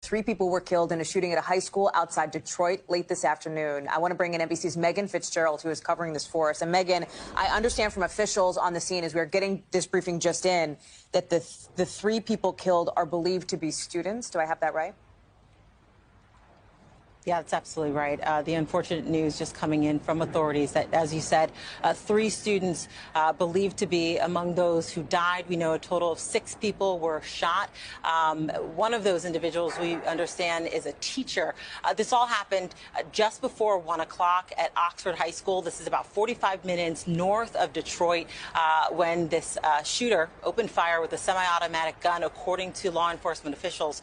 3 people were killed in a shooting at a high school outside Detroit late this afternoon. I want to bring in NBC's Megan Fitzgerald, who is covering this for us. And Megan, I understand from officials on the scene as we are getting this briefing just in that the 3 people killed are believed to be students. Do I have that right? Yeah, that's absolutely right. The unfortunate news just coming in from authorities that, as you said, 3 students believed to be among those who died. We know a total of 6 people were shot. One of those individuals, we understand, is a teacher. This all happened just before 1 o'clock at Oxford High School. This is about 45 minutes north of Detroit when this shooter opened fire with a semi-automatic gun, according to law enforcement officials.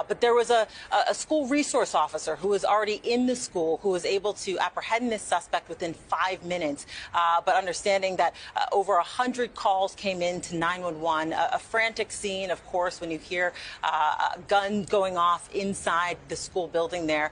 But there was a school resource officer who was already in the school who was able to apprehend this suspect within 5 minutes. But understanding that over 100 calls came in to 911, a frantic scene, of course, when you hear a gun going off inside the school building there.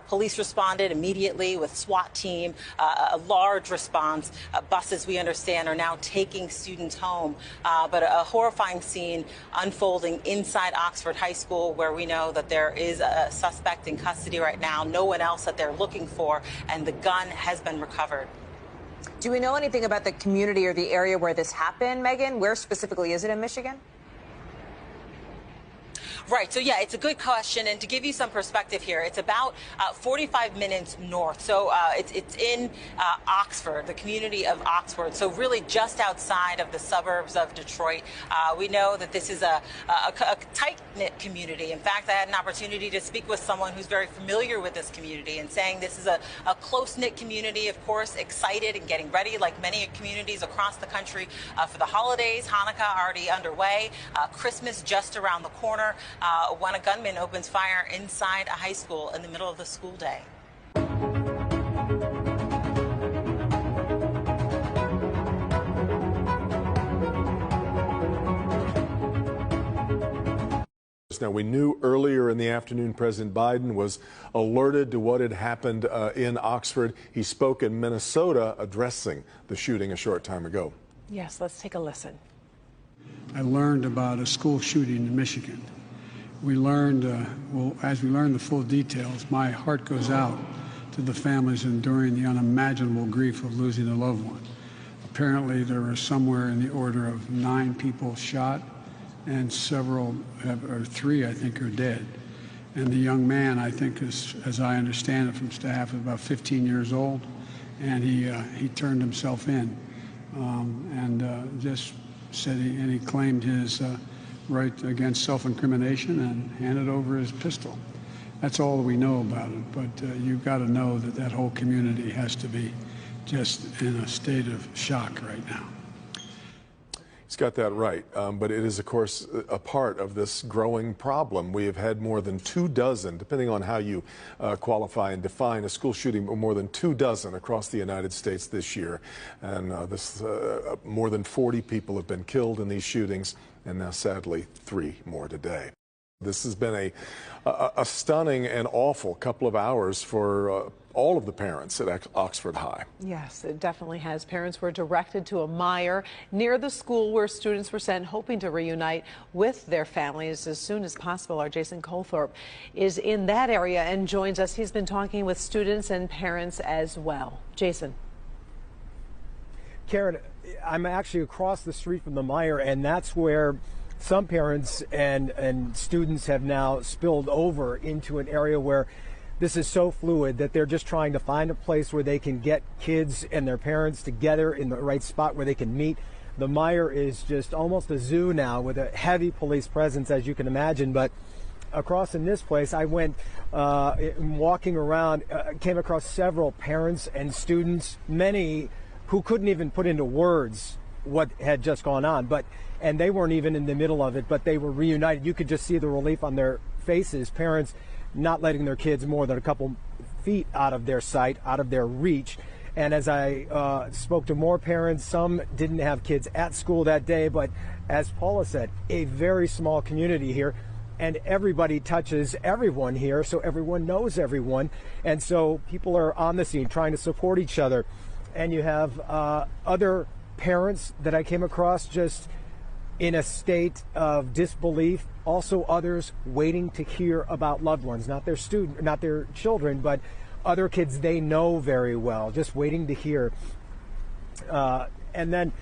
Police responded immediately with SWAT team, a large response. Buses, we understand, are now taking students home. But a horrifying scene unfolding inside Oxford High School, where we know that there is a suspect in custody right now. No one else that they're looking for, and the gun has been recovered. Do we know anything about the community or the area where this happened, Megan? Where specifically is it in Michigan? Right. So, yeah, it's a good question. And to give you some perspective here, it's about 45 minutes north. So it's in Oxford, the community of Oxford. So really just outside of the suburbs of Detroit. We know that this is a tight-knit community. In fact, I had an opportunity to speak with someone who's very familiar with this community and saying this is a close-knit community, of course, excited and getting ready, like many communities across the country, for the holidays. Hanukkah already underway. Christmas just around the corner. When a gunman opens fire inside a high school in the middle of the school day. Now, we knew earlier in the afternoon President Biden was alerted to what had happened in Oxford. He spoke in Minnesota addressing the shooting a short time ago. Yes, let's take a listen. I learned about a school shooting in Michigan. We learned, as we learned the full details, my heart goes out to the families enduring the unimaginable grief of losing a loved one. Apparently, there were somewhere in the order of 9 people shot, and several, or 3, I think, are dead. And the young man, I think, is, as I understand it from staff, is about 15 years old, and he turned himself in, and just said he claimed his right against self-incrimination and handed over his pistol. That's all we know about it, but you've got to know that that whole community has to be just in a state of shock right now. He's got that right, but it is, of course, a part of this growing problem. We have had more than 24, depending on how you qualify and define a school shooting, more than 24 across the United States this year. And more than 40 people have been killed in these shootings, and now, sadly, 3 more today. This has been a stunning and awful couple of hours for all of the parents at Oxford High. Yes, it definitely has. Parents were directed to a mire near the school where students were sent, hoping to reunite with their families as soon as possible. Our Jason Colthorpe is in that area and joins us. He's been talking with students and parents as well. Jason. Karen, I'm actually across the street from the mire, and that's where some parents and students have now spilled over into an area where this is so fluid that they're just trying to find a place where they can get kids and their parents together in the right spot where they can meet. The mire is just almost a zoo now with a heavy police presence, as you can imagine. But across in this place, I went walking around, came across several parents and students, many who couldn't even put into words what had just gone on, and they weren't even in the middle of it, but they were reunited. You could just see the relief on their faces, parents not letting their kids more than a couple feet out of their sight, out of their reach. And as I spoke to more parents, some didn't have kids at school that day, but as Paula said, a very small community here, and everybody touches everyone here, so everyone knows everyone, and so people are on the scene trying to support each other. And you have other parents that I came across just in a state of disbelief. Also others waiting to hear about loved ones, not their children, but other kids they know very well, just waiting to hear. And then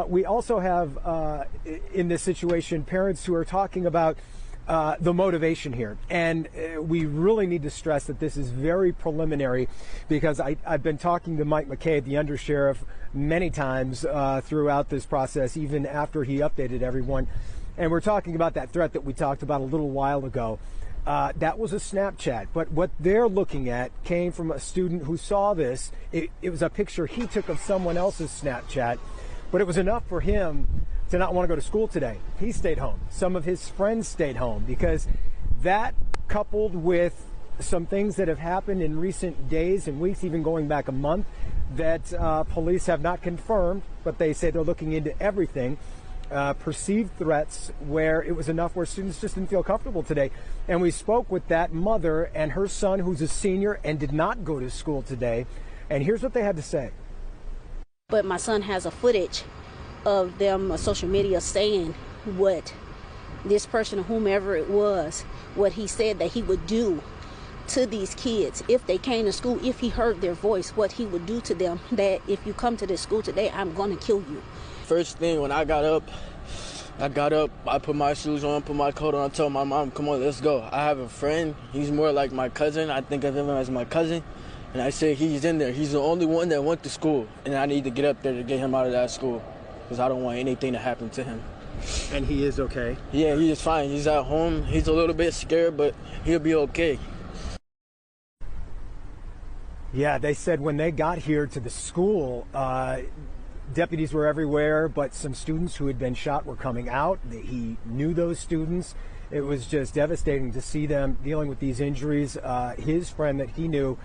we also have in this situation parents who are talking about the motivation here. And we really need to stress that this is very preliminary, because I've been talking to Mike McCabe, the undersheriff, many times throughout this process, even after he updated everyone. And we're talking about that threat that we talked about a little while ago. That was a Snapchat, but what they're looking at came from a student who saw this. It was a picture he took of someone else's Snapchat, but it was enough for him to not want to go to school today. He stayed home. Some of his friends stayed home, because that, coupled with some things that have happened in recent days and weeks, even going back a month, that police have not confirmed, but they say they're looking into everything. Perceived threats where it was enough where students just didn't feel comfortable today. And we spoke with that mother and her son, who's a senior and did not go to school today. And here's what they had to say. But my son has a footage of them on social media saying what this person, whomever it was, what he said that he would do to these kids if they came to school, if he heard their voice, what he would do to them, that if you come to this school today, I'm going to kill you. First thing, when I got up, I put my shoes on, put my coat on, I told my mom, come on, let's go. I have a friend, he's more like my cousin, I think of him as my cousin, and I said he's in there, he's the only one that went to school, and I need to get up there to get him out of that school, because I don't want anything to happen to him. And he is okay? Yeah, he is fine, he's at home, he's a little bit scared, but he'll be okay. Yeah, they said when they got here to the school, deputies were everywhere, but some students who had been shot were coming out. He knew those students. It was just devastating to see them dealing with these injuries. His friend that he knew,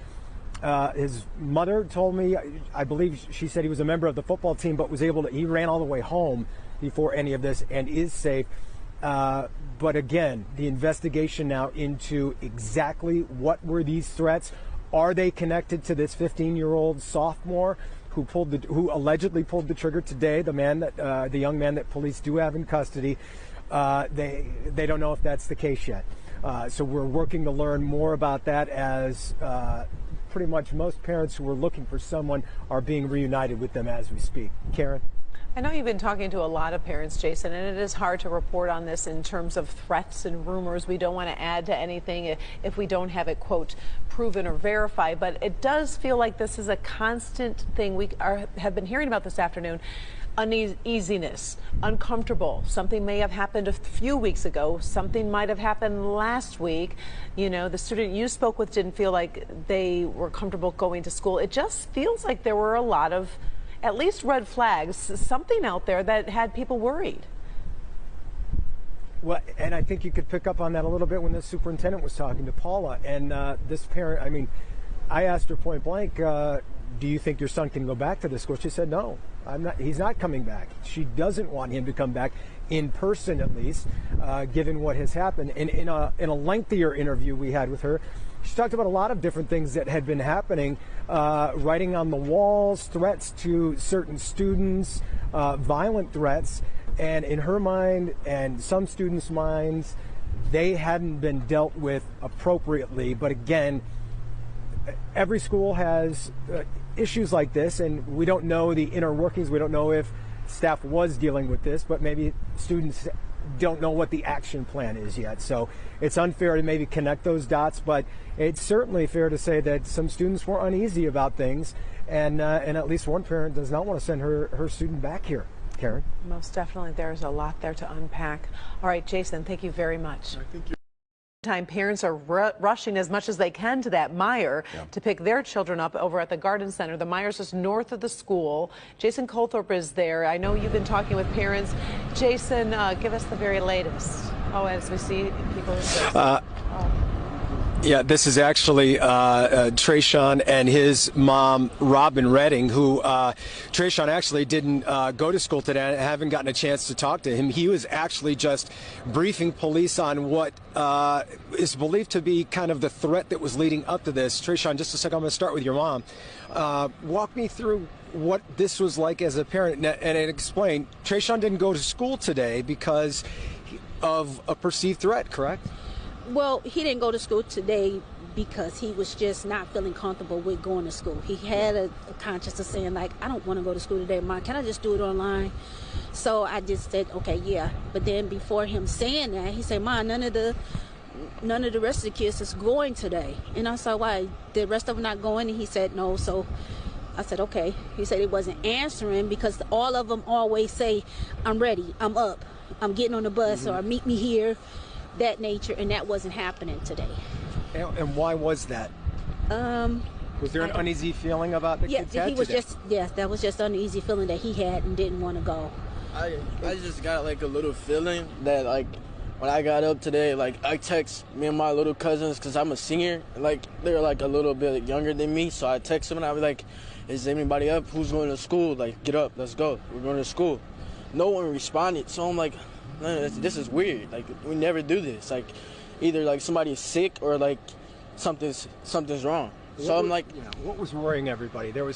his mother told me, I believe she said he was a member of the football team, but he ran all the way home before any of this and is safe. But again, the investigation now into exactly what were these threats. Are they connected to this 15-year-old sophomore who allegedly pulled the trigger today? The young man that police do have in custody. They don't know if that's the case yet. So we're working to learn more about that, as pretty much most parents who are looking for someone are being reunited with them as we speak. Karen? I know you've been talking to a lot of parents, Jason, and it is hard to report on this in terms of threats and rumors. We don't want to add to anything if we don't have it, quote, proven or verified. But it does feel like this is a constant thing. We have been hearing about this afternoon. Uneasiness, uncomfortable. Something may have happened a few weeks ago. Something might have happened last week. You know, the student you spoke with didn't feel like they were comfortable going to school. It just feels like there were a lot of at least red flags, something out there that had people worried. Well, and I think you could pick up on that a little bit when the superintendent was talking to Paula. And this parent, I mean, I asked her point blank, do you think your son can go back to this school? She said, no, he's not coming back. She doesn't want him to come back, in person at least, given what has happened. And in a lengthier interview we had with her, she talked about a lot of different things that had been happening, writing on the walls, threats to certain students, violent threats. And in her mind and some students' minds, they hadn't been dealt with appropriately. But again, every school has issues like this, and we don't know the inner workings. We don't know if staff was dealing with this, but maybe students don't know what the action plan is yet. So it's unfair to maybe connect those dots, but it's certainly fair to say that some students were uneasy about things, and at least one parent does not want to send her student back here. Karen? Most definitely. There's a lot there to unpack. All right, Jason, thank you very much. Time parents are rushing as much as they can to that Meijer to pick their children up over at the Garden Center. The Meijer's is north of the school. Jason Colthorpe is there. I know you've been talking with parents. Jason, give us the very latest. Oh, as we see people. Yeah, this is actually Trayshawn and his mom, Robin Redding, who Trayshawn actually didn't go to school today. I haven't gotten a chance to talk to him. He was actually just briefing police on what is believed to be kind of the threat that was leading up to this. Trayshawn, just a second, I'm going to start with your mom. Walk me through what this was like as a parent, and it explained Trayshawn didn't go to school today because of a perceived threat, correct? Well, he didn't go to school today because he was just not feeling comfortable with going to school. He had a conscience of saying, like, I don't want to go to school today, Mom. Can I just do it online? So I just said, okay, yeah. But then before him saying that, he said, Mom, none of the rest of the kids is going today. And I said, why? The rest of them not going? And he said, no. So I said, okay. He said he wasn't answering because all of them always say, I'm ready, I'm up, I'm getting on the bus, or meet me here, that nature, and that wasn't happening today. And why was that? Was there an uneasy feeling about the kids had he was today? that was just an uneasy feeling that he had and didn't want to go. I just got like a little feeling that like when I got up today, like I text me and my little cousins because I'm a senior, like they're like a little bit younger than me, so I text them and I was like, is anybody up? Who's going to school? Like, get up, let's go, we're going to school. No one responded, so I'm like, man, this is weird. Like, we never do this. Like, either like somebody's sick or like something's wrong. So I'm like, what was worrying everybody? There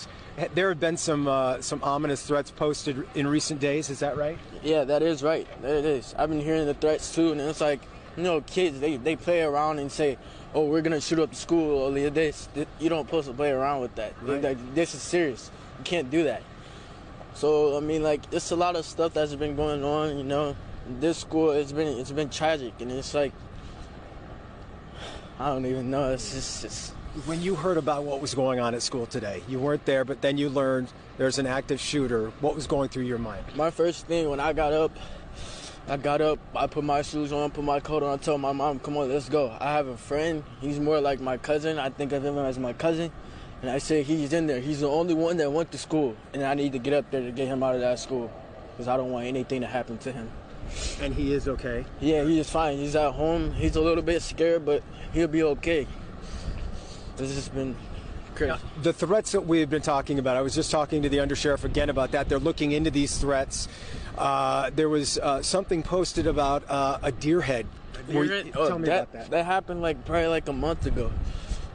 had been some ominous threats posted in recent days. Is that right? Yeah, that is right. That it is. I've been hearing the threats too, and it's like, you know, kids they play around and say, oh, we're gonna shoot up the school or this. You don't supposed to play around with that. Right. Like, this is serious. You can't do that. So I mean, like, it's a lot of stuff that's been going on. You know, this school it's been tragic, and it's like, I don't even know. It's just. When you heard about what was going on at school today, you weren't there, but then you learned there's an active shooter. What was going through your mind? My first thing when I got up, I put my shoes on, put my coat on, I told my mom, come on, let's go. I have a friend, he's more like my cousin. I think of him as my cousin. And I said, he's in there. He's the only one that went to school. And I need to get up there to get him out of that school because I don't want anything to happen to him. And he is okay? Yeah, he is fine. He's at home. He's a little bit scared, but he'll be okay. This has been crazy. Now, the threats that we've been talking about, I was just talking to the undersheriff again about that. They're looking into these threats. There was something posted about a deer head. Tell me about that. That happened probably like a month ago,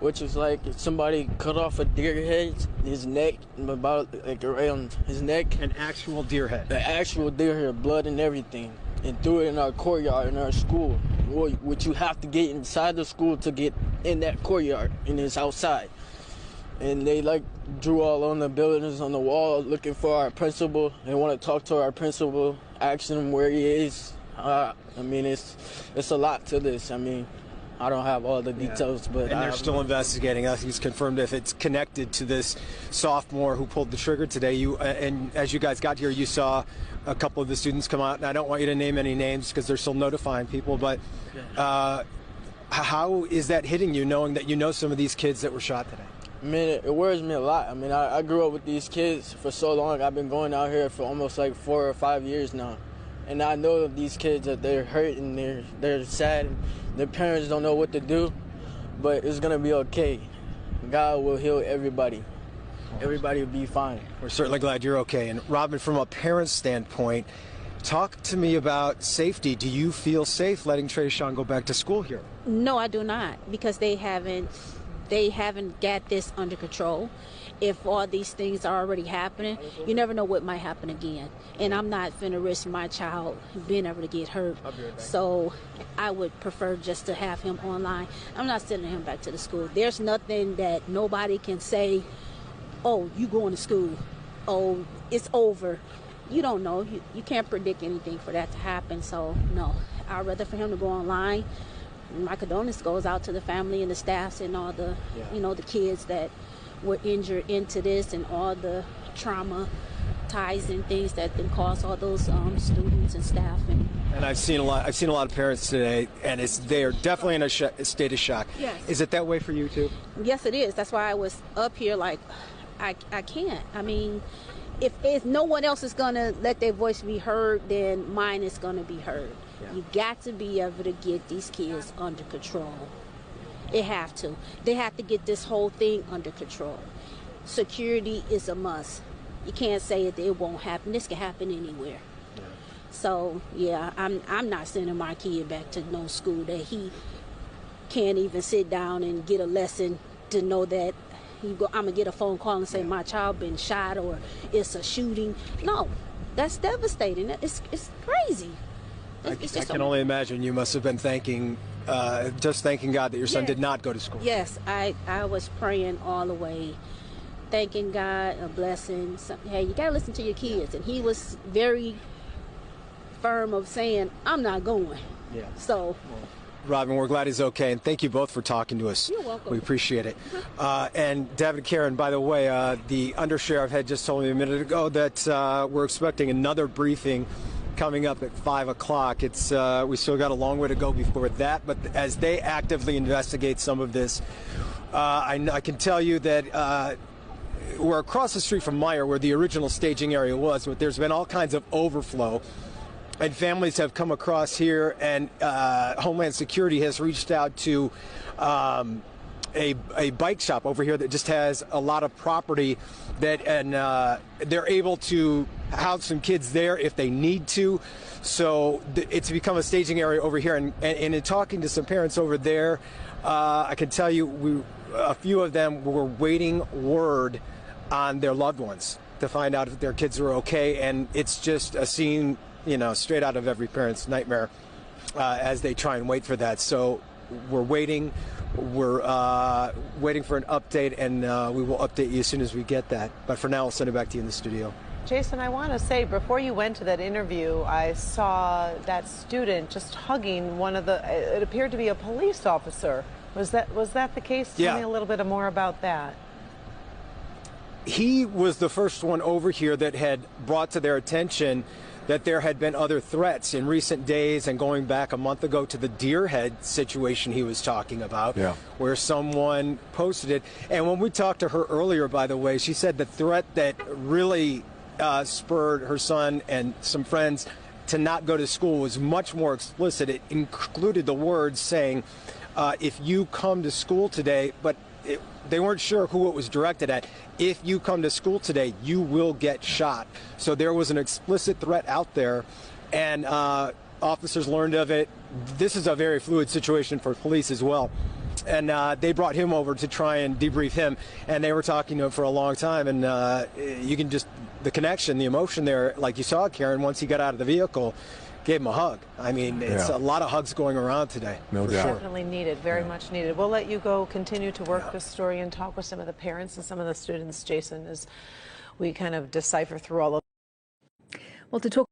which is like somebody cut off a deer head, his neck, about like around his neck. An actual deer head. The actual deer head, blood and everything, and threw it in our courtyard in our school. Which you have to get inside the school to get in that courtyard, and it's outside. And they like drew all on the buildings on the wall looking for our principal. They want to talk to our principal, asking him where he is. I mean, it's a lot to this. I mean, I don't have all the details, but and they're still investigating. He's confirmed if it's connected to this sophomore who pulled the trigger today. And as you guys got here, you saw a couple of the students come out. And I don't want you to name any names because they're still notifying people. But how is that hitting you, knowing that you know some of these kids that were shot today? I mean, it worries me a lot. I mean, I grew up with these kids for so long. I've been going out here for almost like 4 or 5 years now. And I know these kids that they're hurt and they're sad. And their parents don't know what to do, but it's gonna be okay. God will heal everybody. Everybody will be fine. We're certainly glad you're okay. And Robin, from a parent's standpoint, talk to me about safety. Do you feel safe letting Trayshawn go back to school here? No, I do not, because they haven't got this under control. If all these things are already happening, you never know what might happen again. And I'm not finna risk my child being able to get hurt. So I would prefer just to have him online. I'm not sending him back to the school. There's nothing that nobody can say, oh, you going to school. Oh, it's over. You don't know. You can't predict anything for that to happen. So no, I'd rather for him to go online. My condolence goes out to the family and the staffs and all the, the kids that were injured into this, and all the trauma ties and things that can cause all those students and staff. And I've seen a lot of parents today, and they are definitely in a state of shock. Yes. Is it that way for you too? Yes, it is. That's why I was up here like, I can't. I mean, if no one else is gonna let their voice be heard, then mine is gonna be heard. Yeah. You got to be able to get these kids under control. They have to. They have to get this whole thing under control. Security is a must. You can't say it won't happen. This can happen anywhere. Yeah. So yeah, I'm not sending my kid back to no school that he can't even sit down and get a lesson to know that I'm gonna get a phone call and say my child been shot or it's a shooting. No, that's devastating. It's crazy. I can only imagine you must have been just thanking God that your son did not go to school. Yes, I was praying all the way, thanking God, a blessing. Hey, you gotta listen to your kids, and he was very firm of saying, I'm not going. Yeah. So. Robin, we're glad he's okay, and thank you both for talking to us. You're welcome. We appreciate it. And David, Karen, by the way, the undersheriff had just told me a minute ago that we're expecting another briefing coming up at 5 o'clock. It's we still got a long way to go before that, but as they actively investigate some of this, I can tell you that we're across the street from Meijer, where the original staging area was, but there's been all kinds of overflow. And families have come across here, and Homeland Security has reached out to a bike shop over here that just has a lot of property that, and they're able to house some kids there if they need to. So it's become a staging area over here. And in talking to some parents over there, I can tell you a few of them were waiting word on their loved ones to find out if their kids were okay. And it's just a scene, straight out of every parent's nightmare as they try and wait for that. So we're waiting. We're waiting for an update, and we will update you as soon as we get that. But for now, I'll send it back to you in the studio. Jason, I want to say, before you went to that interview, I saw that student just hugging one of it appeared to be a police officer. Was that the case? Yeah. Tell me a little bit more about that. He was the first one over here that had brought to their attention that there had been other threats in recent days, and going back a month ago to the Deerhead situation he was talking about, where someone posted it. And when we talked to her earlier, by the way, she said the threat that really spurred her son and some friends to not go to school was much more explicit. It included the words saying, if you come to school today, but they weren't sure who it was directed at. If you come to school today, you will get shot. So there was an explicit threat out there, and officers learned of it. This is a very fluid situation for police as well. And they brought him over to try and debrief him, and they were talking to him for a long time. And you can just, the connection, the emotion there, like you saw, Karen, once he got out of the vehicle, gave him a hug. I mean, it's a lot of hugs going around today. No doubt. Definitely needed, very much needed. We'll let you go continue to work this story and talk with some of the parents and some of the students, Jason, as we kind of decipher through all of. Well, to talk